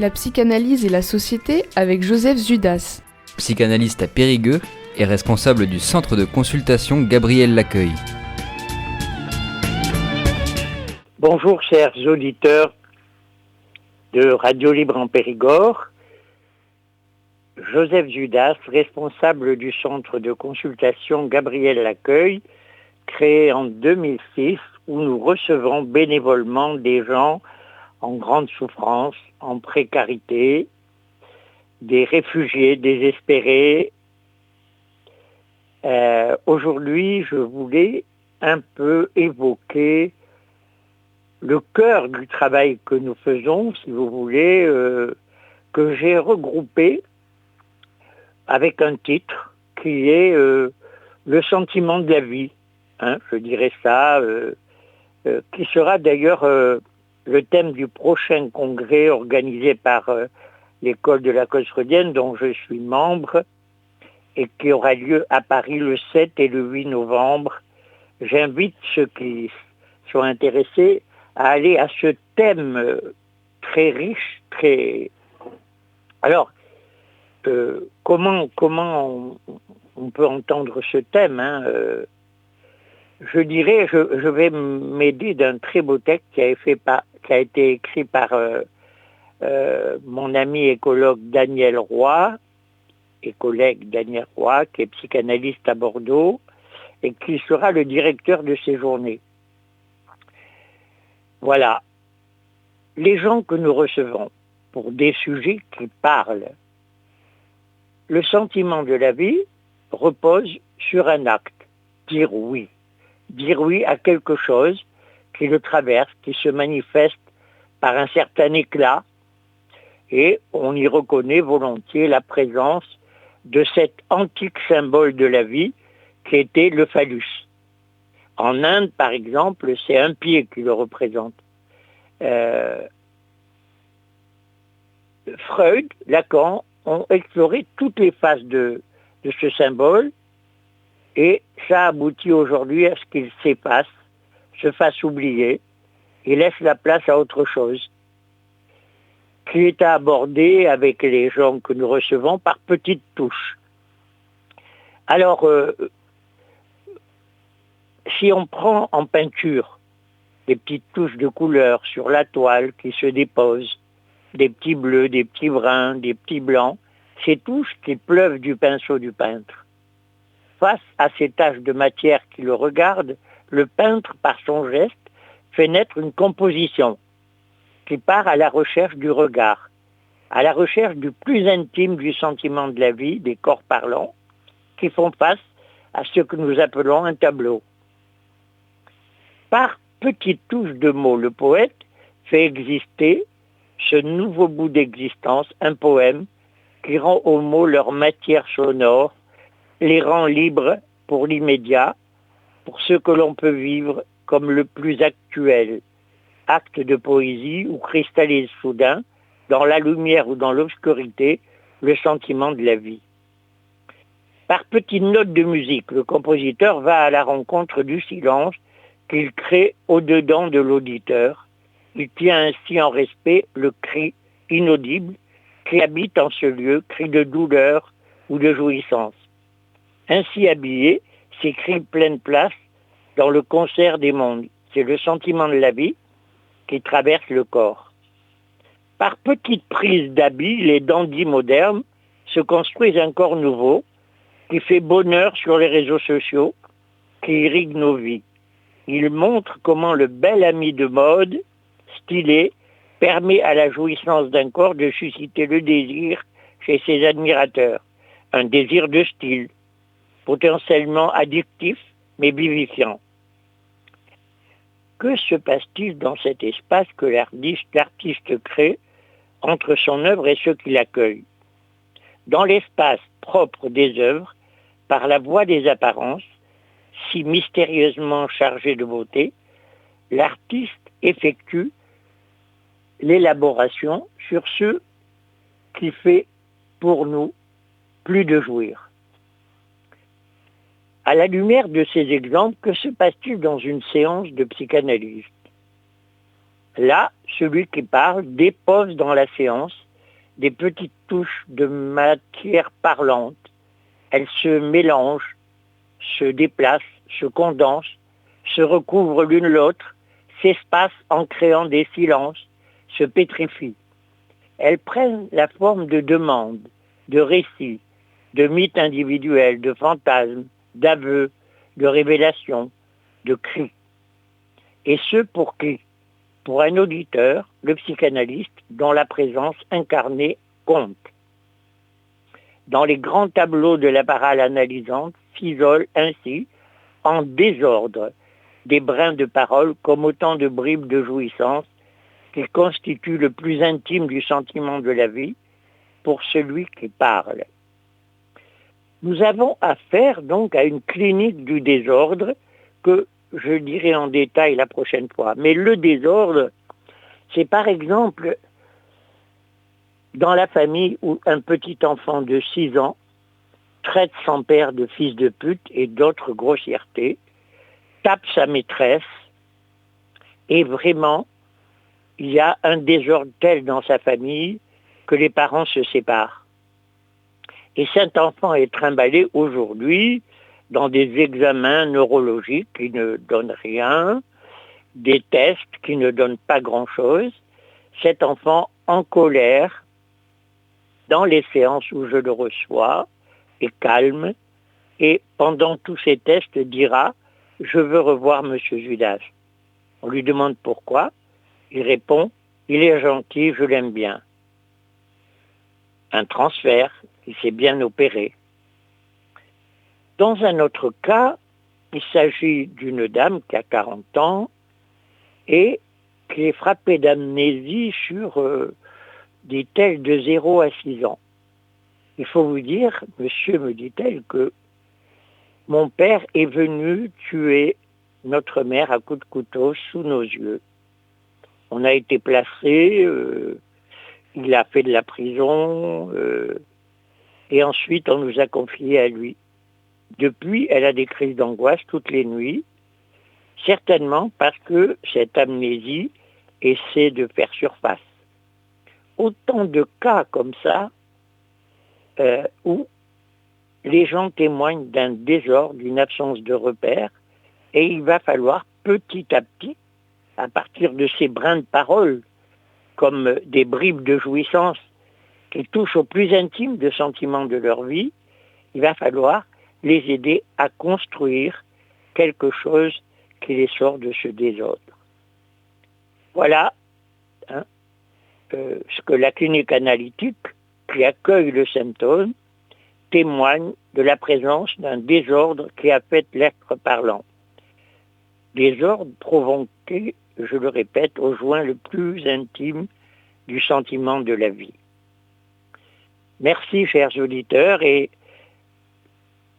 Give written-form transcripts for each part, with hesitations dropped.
La psychanalyse et la société avec Joseph Zudas. Psychanalyste à Périgueux et responsable du centre de consultation Gabriel Laccueil. Bonjour chers auditeurs de Radio Libre en Périgord. Joseph Zudas, responsable du centre de consultation Gabriel Laccueil, créé en 2006, où nous recevons bénévolement des gens en grande souffrance, en précarité, des réfugiés désespérés. Aujourd'hui, je voulais un peu évoquer le cœur du travail que nous faisons, si vous voulez, que j'ai regroupé avec un titre qui est le sentiment de la vie, je dirais ça, qui sera d'ailleurs le thème du prochain congrès organisé par l'école de la cause freudienne dont je suis membre et qui aura lieu à Paris le 7 et le 8 novembre. J'invite ceux qui sont intéressés à aller à ce thème très riche, très... Alors, comment on peut entendre ce thème Je dirais, je vais m'aider d'un très beau texte qui a été écrit par mon ami écologue Daniel Roy, et collègue Daniel Roy, qui est psychanalyste à Bordeaux, et qui sera le directeur de ces journées. Voilà. Les gens que nous recevons pour des sujets qui parlent. Le sentiment de la vie repose sur un acte. Dire oui. Dire oui à quelque chose qui le traverse, qui se manifeste par un certain éclat, et on y reconnaît volontiers la présence de cet antique symbole de la vie qui était le phallus. En Inde, par exemple, c'est un pied qui le représente. Freud, Lacan ont exploré toutes les phases de ce symbole, et ça aboutit aujourd'hui à ce qu'il s'efface, se fasse oublier et laisse la place à autre chose, qui est à aborder avec les gens que nous recevons par petites touches. Alors, si on prend en peinture des petites touches de couleur sur la toile qui se déposent, des petits bleus, des petits bruns, des petits blancs, ces touches qui pleuvent du pinceau du peintre. Face à ces taches de matière qui le regardent, le peintre, par son geste, fait naître une composition qui part à la recherche du regard, à la recherche du plus intime du sentiment de la vie, des corps parlants, qui font face à ce que nous appelons un tableau. Par petites touches de mots, le poète fait exister ce nouveau bout d'existence, un poème qui rend aux mots leur matière sonore, les rend libres pour l'immédiat, pour ce que l'on peut vivre comme le plus actuel, acte de poésie où cristallise soudain, dans la lumière ou dans l'obscurité, le sentiment de la vie. Par petites notes de musique, le compositeur va à la rencontre du silence qu'il crée au-dedans de l'auditeur. Il tient ainsi en respect le cri inaudible qui habite en ce lieu, cri de douleur ou de jouissance. Ainsi habillés, ces cris prennent place dans le concert des mondes. C'est le sentiment de la vie qui traverse le corps. Par petites prises d'habits, les dandys modernes se construisent un corps nouveau qui fait bonheur sur les réseaux sociaux, qui irrigue nos vies. Il montre comment le bel ami de mode, stylé, permet à la jouissance d'un corps de susciter le désir chez ses admirateurs. Un désir de style, potentiellement addictif, mais vivifiant. Que se passe-t-il dans cet espace que l'artiste crée entre son œuvre et ceux qui l'accueillent? Dans l'espace propre des œuvres, par la voie des apparences, si mystérieusement chargé de beauté, l'artiste effectue l'élaboration sur ce qui fait pour nous plus de jouir. À la lumière de ces exemples, que se passe-t-il dans une séance de psychanalyse? Là, celui qui parle dépose dans la séance des petites touches de matière parlante. Elles se mélangent, se déplacent, se condensent, se recouvrent l'une l'autre, s'espacent en créant des silences, se pétrifient. Elles prennent la forme de demandes, de récits, de mythes individuels, de fantasmes, d'aveux, de révélations, de cris. Et ce pour qui? Pour un auditeur, le psychanalyste, dont la présence incarnée compte. Dans les grands tableaux de la parole analysante s'isolent ainsi, en désordre, des brins de parole comme autant de bribes de jouissance qui constituent le plus intime du sentiment de la vie pour celui qui parle. Nous avons affaire donc à une clinique du désordre que je dirai en détail la prochaine fois. Mais le désordre, c'est par exemple dans la famille où un petit enfant de 6 ans traite son père de fils de pute et d'autres grossièretés, tape sa maîtresse, et vraiment, il y a un désordre tel dans sa famille que les parents se séparent. Et cet enfant est trimballé aujourd'hui dans des examens neurologiques qui ne donnent rien, des tests qui ne donnent pas grand-chose. Cet enfant en colère, dans les séances où je le reçois, est calme et pendant tous ces tests dira « Je veux revoir M. Judas ». On lui demande pourquoi. Il répond « Il est gentil, je l'aime bien ». Un transfert, il s'est bien opéré. Dans un autre cas, il s'agit d'une dame qui a 40 ans et qui est frappée d'amnésie sur des tels de 0 à 6 ans. Il faut vous dire, monsieur, me dit-elle, que mon père est venu tuer notre mère à coups de couteau sous nos yeux. On a été placés, il a fait de la prison, et ensuite on nous a confiés à lui. Depuis, elle a des crises d'angoisse toutes les nuits, certainement parce que cette amnésie essaie de faire surface. Autant de cas comme ça, où les gens témoignent d'un désordre, d'une absence de repères, et il va falloir petit à petit, à partir de ces brins de parole, comme des bribes de jouissance qui touchent au plus intime de sentiments de leur vie, il va falloir les aider à construire quelque chose qui les sort de ce désordre. Voilà ce que la clinique analytique qui accueille le symptôme témoigne de la présence d'un désordre qui affecte l'être parlant. Désordre provoqué, je le répète, au joint le plus intime du sentiment de la vie. Merci, chers auditeurs, et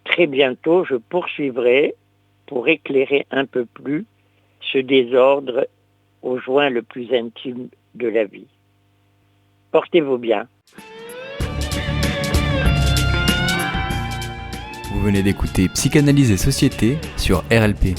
très bientôt, je poursuivrai pour éclairer un peu plus ce désordre au joint le plus intime de la vie. Portez-vous bien. Vous venez d'écouter Psychanalyse et Société sur RLP.